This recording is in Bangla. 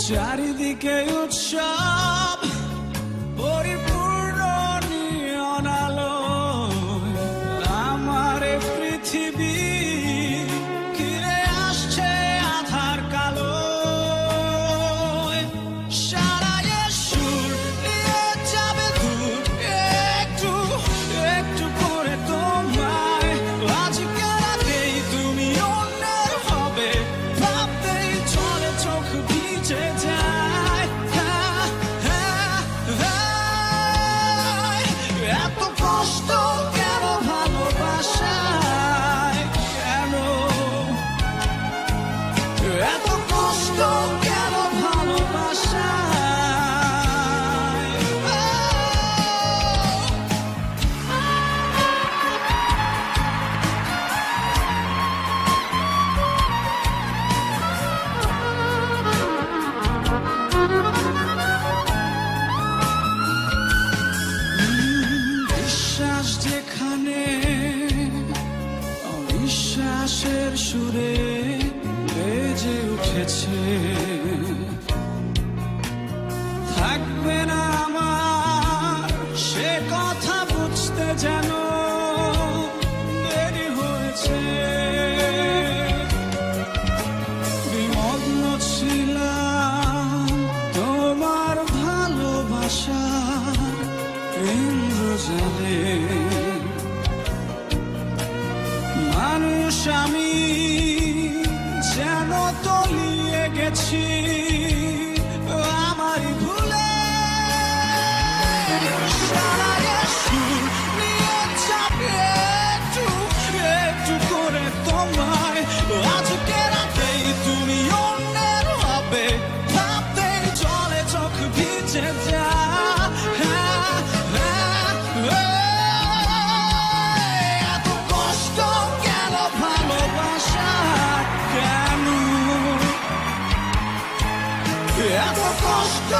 চারিদিকে উৎসব পরিপূর্ণ নিয়ন আলোয় আমার পৃথিবী ঘিরে আসছে আধার কালো সারায় সুর নিয়ে যাবে দূর একটু একটু করে তোমায় আজকে রাতেই তুমি অন্যের হবে ভাবতেই চলে চোখ ভিজে যায় এত কষ্ট কেন ভালোবাসায় কেন এত কষ্ট কেন ভালোবাসায় বিশ্বাস যেখানে অবিশ্বাসের সুরে বেজে উঠেছে থাকবে না আমার সে কথা বুঝতে যেন দেরি হয়েছে বিমগ্ন ছিলাম তোমার ভালোবাসার ইন্দ্রজালে মানুষ আমি যেন তলিয়ে গেছি আমারই ভুলে সারায় সুর নিয়ে যাবে একটু একটু করে তোমায় আজকে রাতেই তুমি অন্যের হবে ভাবতেই চলে চোখ ভিজে যায় এত কষ্ট কেন ভালোবাসা কেন এত কষ্ট